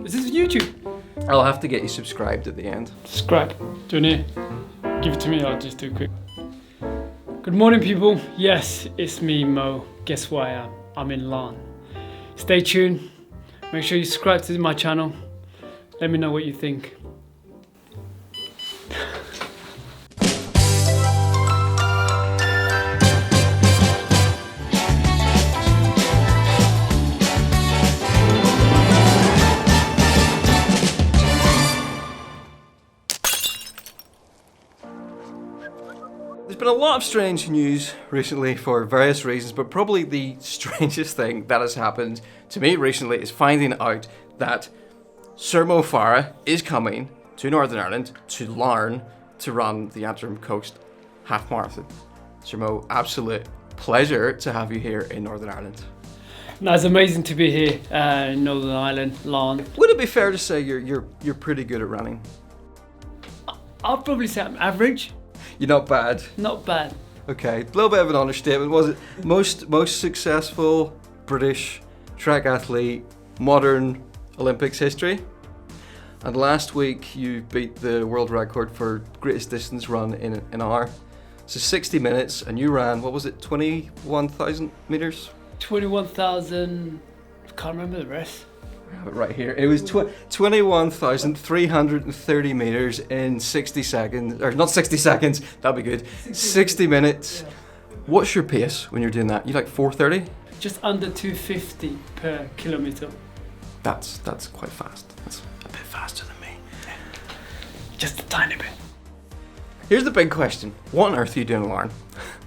This is YouTube. I'll have to get you subscribed at the end. Subscribe. Do you want to give it to me? I'll just do it quick. Good morning, people. Yes, it's me, Mo. Guess who I am? I'm in Larne. Stay tuned. Make sure you subscribe to my channel. Let me know what you think. There's been a lot of strange news recently for various reasons, but probably the strangest thing that has happened to me recently is finding out that Sir Mo Farah is coming to Northern Ireland, to Larne, to run the Antrim Coast Half Marathon. Sir Mo, absolute pleasure to have you here in Northern Ireland. No, it's amazing to be here in Northern Ireland, Larne. Would it be fair to say you're pretty good at running? I'll probably say I'm average. You're not bad. Not bad. Okay, a little bit of an understatement. Was it most successful British track athlete, modern Olympics history? And last week you beat the world record for greatest distance run in an hour. So 60 minutes, and you ran, what was it, 21,000 meters? 21,000, I can't remember the rest. I have it right here. It was 21,330 meters in 60 seconds, or not 60 seconds, that'd be good. 60 minutes. Yeah. What's your pace when you're doing that? You like 4:30? Just under 250 per kilometre. That's quite fast. That's a bit faster than me. Just a tiny bit. Here's the big question. What on earth are you doing in Larne?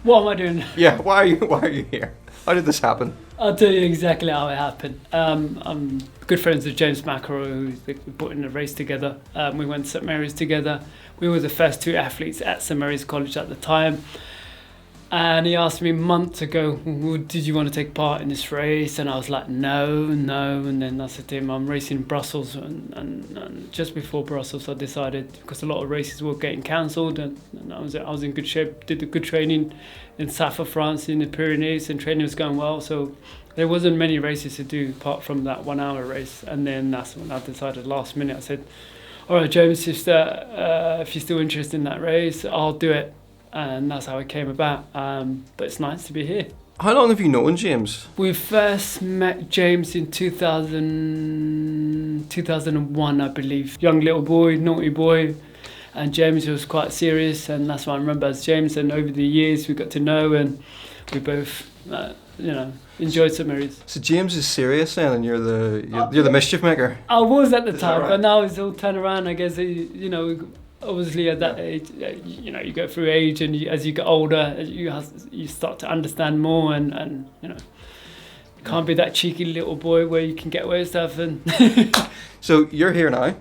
What am I doing? Yeah, why are you here? How did this happen? I'll tell you exactly how it happened. I'm good friends with James McElroy, who put in a race together. We went to St Mary's together. We were the first two athletes at St Mary's College at the time. And he asked me months ago, well, did you want to take part in this race? And I was like, no. And then I said to him, I'm racing in Brussels. And just before Brussels, I decided, because a lot of races were getting cancelled, and I was in good shape, did a good training in South of France, in the Pyrenees, and training was going well. So there wasn't many races to do apart from that 1 hour race. And then that's when I decided last minute, I said, all right, James, if you're still interested in that race, I'll do it. And that's how it came about. But it's nice to be here. How long have you known James? We first met James in 2001, I believe. Young little boy, naughty boy. And James was quite serious, and that's what I remember as James. And over the years we got to know, and we both, enjoyed St Mary's. So James is serious then, and you're the mischief maker? I was at the time, right? But now it's all turned around, I guess. Obviously at that age, you go through age, and as you get older, you start to understand more, and you can't be that cheeky little boy where you can get away with stuff. And So you're here now.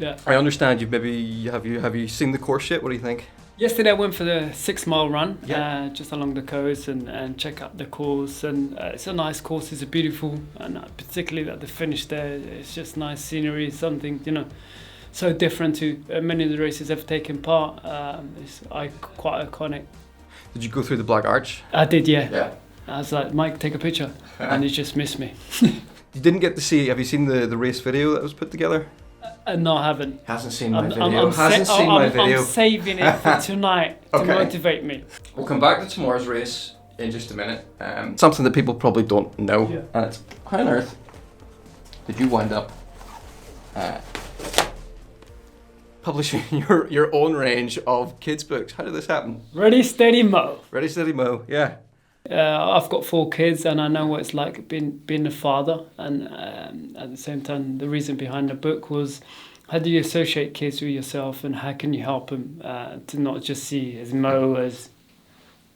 yeah. I understand have you seen the course yet? What do you think? Yesterday I went for the 6 mile run, Yeah. just along the coast and check out the course, and it's a nice course. It's beautiful, and particularly at the finish there, it's just nice scenery. Something so different to many of the races I've taken part. It's quite iconic. Did you go through the Black Arch? I did, yeah. Yeah. I was like, Mike, take a picture, and he just missed me. You didn't get to see. Have you seen the race video that was put together? No, I haven't. Hasn't seen my video. I'm saving it for tonight to Okay. motivate me. We'll come back to tomorrow's race in just a minute. Something that people probably don't know, Yeah. and it's how on earth did you wind up publishing your own range of kids' books? How did this happen? Ready, steady, Mo. Ready, steady, Mo. Yeah. I've got 4 kids, and I know what it's like being a father. And at the same time, the reason behind the book was, how do you associate kids with yourself, and how can you help them to not just see as Mo as...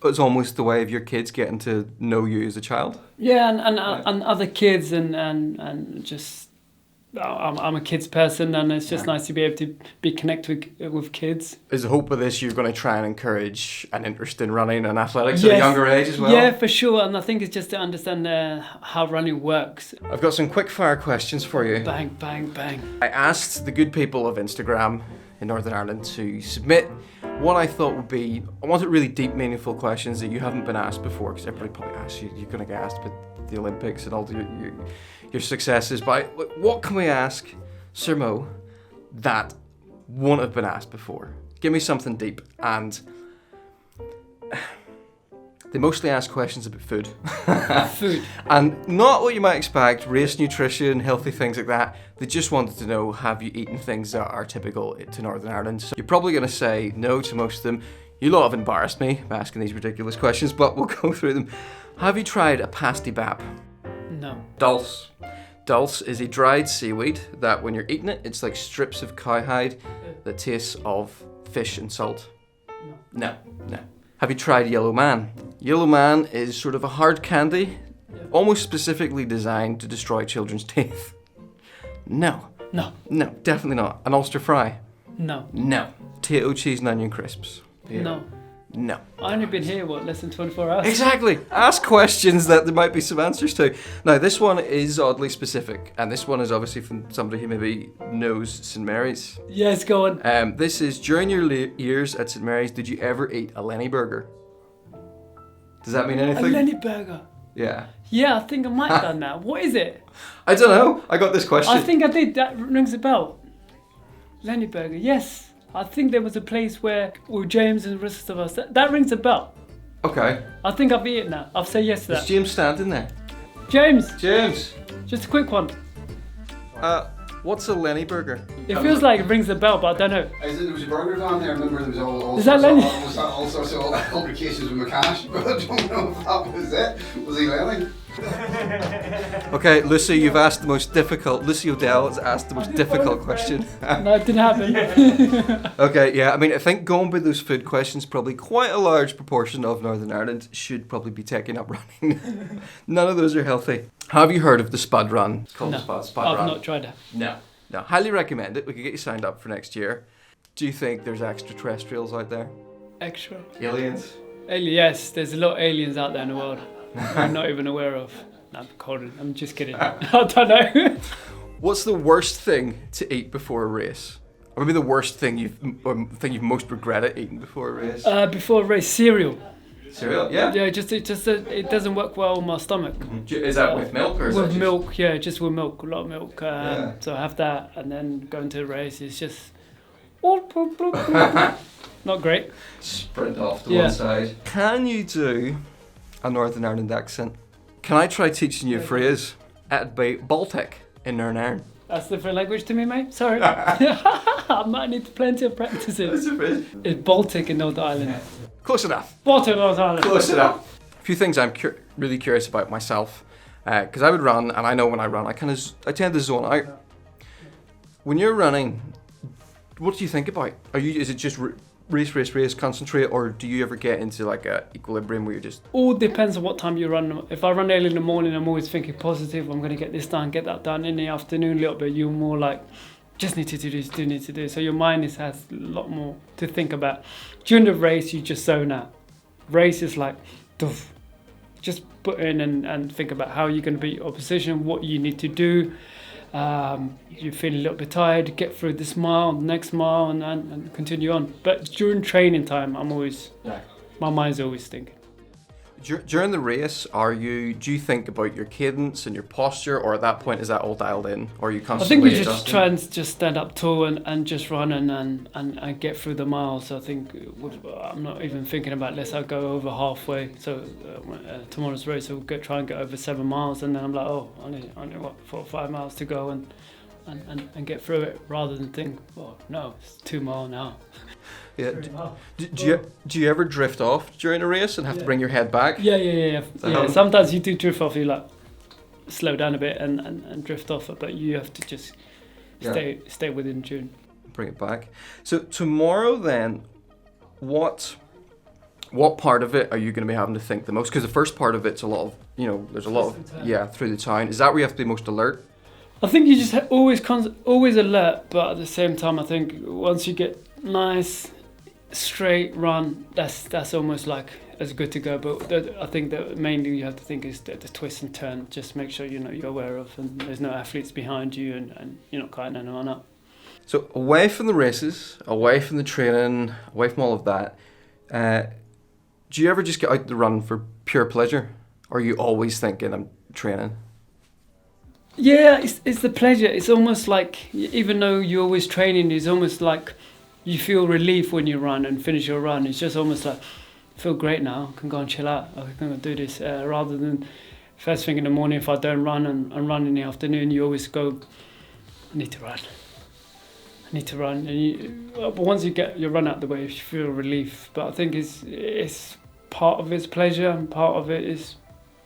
It's almost the way of your kids getting to know you as a child. Yeah, and other kids, and just... I'm a kids person, and it's just nice to be able to be connected with kids. Is the hope of this you're going to try and encourage an interest in running and athletics at a younger age as well? Yeah, for sure. And I think it's just to understand how running works. I've got some quick fire questions for you. Bang, bang, bang. I asked the good people of Instagram in Northern Ireland to submit what I thought would be, I wanted really deep, meaningful questions that you haven't been asked before, because everybody probably asks you, you're going to get asked, but the Olympics and all your successes. But what can we ask Sir Mo that won't have been asked before? Give me something deep. And they mostly ask questions about food. Food. And not what you might expect, race nutrition, healthy things like that. They just wanted to know, have you eaten things that are typical to Northern Ireland? So you're probably going to say no to most of them. You lot have embarrassed me by asking these ridiculous questions, but we'll go through them. Have you tried a pasty bap? No. Dulse. Dulse is a dried seaweed that when you're eating it, it's like strips of cowhide that tastes of fish and salt. No. Have you tried Yellow Man? Yellow Man is sort of a hard candy, almost specifically designed to destroy children's teeth. No, definitely not. An Ulster fry? No. Potato, cheese and onion crisps? No. No. I've only been here, less than 24 hours? Exactly. Ask questions that there might be some answers to. Now, this one is oddly specific, and this one is obviously from somebody who maybe knows St Mary's. Yes, go on. This is, during your years at St Mary's, did you ever eat a Lenny burger? Does that mean anything? A Lenny burger? Yeah. Yeah, I think I might have done that. What is it? I don't know. I got this question. I think I did. That rings a bell. Lenny burger, yes. I think there was a place where James and the rest of us. That rings a bell. Okay. I think I've eaten that. I've said yes to that. Is James standing there? James, just a quick one. What's a Lenny burger? It feels like it rings a bell, but I don't know. There was a burger down there. I remember there was all Is that Lenny? all sorts of complications with McCash, but I don't know if that was it. Was he Lenny? Okay, Lucy, you've asked the most difficult. Lucy O'Dell has asked the most difficult question. No, it didn't happen. Okay, yeah, I mean, I think going by those food questions, probably quite a large proportion of Northern Ireland should probably be taking up running. None of those are healthy. Have you heard of the Spud Run? It's called No, the Spud Run. I've not tried it. No. Highly recommend it. We could get you signed up for next year. Do you think there's extraterrestrials out there? Extra? Aliens? Yes, there's a lot of aliens out there in the world I'm not even aware of. No, I'm just kidding. I don't know. What's the worst thing to eat before a race? Or maybe the worst thing you've most regretted eating before a race? Before a race, cereal. Cereal? Yeah. Yeah, it doesn't work well on my stomach. Is that with milk or is with that milk? Yeah, just with milk, a lot of milk. Yeah. So I have that, and then going to the race is just not great. Sprint off to one side. Can you do a Northern Ireland accent? Can I try teaching you a phrase? It'd be Baltic in Northern Ireland. That's different language to me, mate. Sorry. I might need plenty of practice in. That's a phrase. It's Baltic in Northern Ireland. Close enough. Baltic Northern Ireland. Close enough. A few things I'm really curious about myself, because I would run, and I know when I run, I tend to zone out. When you're running, what do you think about? Is it just race, concentrate, or do you ever get into like a equilibrium where you're just... All depends on what time you run. If I run early in the morning, I'm always thinking positive. I'm going to get this done, get that done. In the afternoon, a little bit, you're more like, just need to do this, need to do this. So your mind has a lot more to think about. During the race, you just zone out. Race is like, doof. Just put in and think about how you're going to beat your opposition, what you need to do. You feel a little bit tired, get through this mile, next mile, and continue on. But during training time, my mind's always thinking. During the race, do you think about your cadence and your posture, or at that point is that all dialed in, or are you constantly I think you just adjusting? try and just stand up tall and just run and get through the miles. I think I'm not even thinking about unless I go over halfway. So tomorrow's race, I'll try and get over 7 miles, and then I'm like, oh, I need 4 or 5 miles to go and get through it, rather than think, oh no, it's 2 miles now. Yeah. Do you ever drift off during a race and have to bring your head back? Yeah. Sometimes you do drift off. You like slow down a bit and drift off, but you have to just stay within tune. Bring it back. So tomorrow then, what part of it are you going to be having to think the most? Because the first part of it's a lot of, there's a lot of through the town. Is that where you have to be most alert? I think you just always alert, but at the same time, I think once you get nice straight run, that's almost like as good to go. But I think the main thing you have to think is the twist and turn. Just make sure you're aware of, and there's no athletes behind you, and you're not cutting anyone up. So away from the races, away from the training, away from all of that, do you ever just get out to run for pure pleasure? Or are you always thinking, I'm training? Yeah, it's the pleasure. It's almost like, even though you're always training, it's almost like you feel relief when you run and finish your run. It's just almost like, I feel great now, I can go and chill out, I can go do this, rather than first thing in the morning, if I don't run and run in the afternoon, you always go, I need to run. But once you get your run out the way, you feel relief. But I think it's part of it's pleasure and part of it is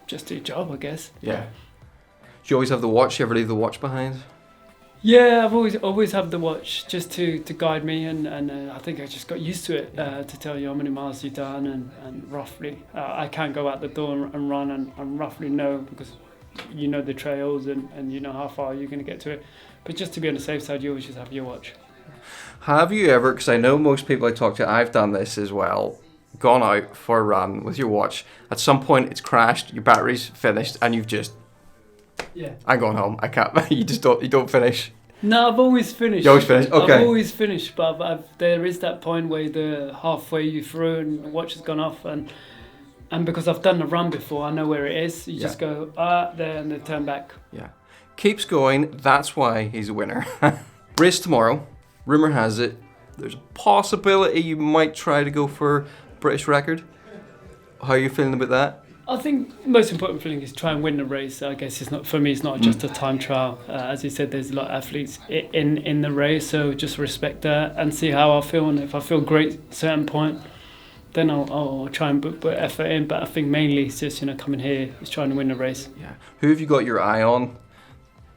just your job, I guess. Yeah. Do you always have the watch? You ever leave the watch behind? Yeah, I've always had the watch just to guide me, and I think I just got used to it, to tell you how many miles you've done and roughly. I can't go out the door and run and roughly know, because you know the trails and you know how far you're going to get to it. But just to be on the safe side, you always just have your watch. Have you ever, because I know most people I talk to, I've done this as well, gone out for a run with your watch, at some point it's crashed, your battery's finished, and you've just, I'm going home, I can't, you don't finish? No, I've always finished. You always finish? Okay. I've always finished, but there is that point where the halfway you through and the watch has gone off, and because I've done the run before, I know where it is. You just go, there, and then turn back. Yeah. Keeps going, that's why he's a winner. Race tomorrow, rumour has it, there's a possibility you might try to go for British record. How are you feeling about that? I think the most important thing is try and win the race. I guess it's not, for me, it's not just a time trial. As you said, there's a lot of athletes in the race, so just respect that and see how I feel. And if I feel great at a certain point, then I'll try and put effort in. But I think mainly it's just, coming here, is trying to win the race. Yeah. Who have you got your eye on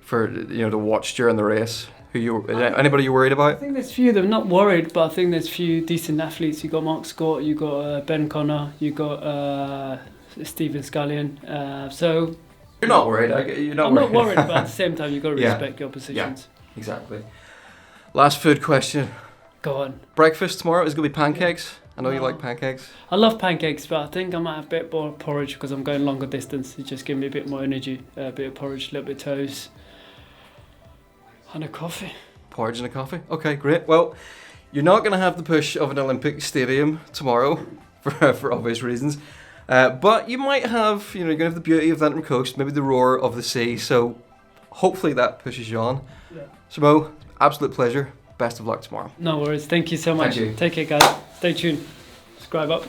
for, to watch during the race? Anybody you're worried about? I think there's a few of them, not worried, but I think there's a few decent athletes. You got Mark Scott, you got Ben Connor, you got Stephen Scullion. So you're not worried. I'm not worried, but at the same time, you've got to respect your positions. Yeah, exactly. Last food question. Go on. Breakfast tomorrow is going to be pancakes. I know you like pancakes. I love pancakes, but I think I might have a bit more porridge because I'm going longer distance. It just gives me a bit more energy. A bit of porridge, a little bit of toast. And a coffee. Porridge and a coffee? Okay, great. Well, you're not going to have the push of an Olympic stadium tomorrow for obvious reasons. But you might have, you're going to have the beauty of the Antrim Coast, maybe the roar of the sea. So hopefully that pushes you on. Yeah. So Mo, absolute pleasure. Best of luck tomorrow. No worries. Thank you so much. Thank you. Take care, guys. Stay tuned. Subscribe up.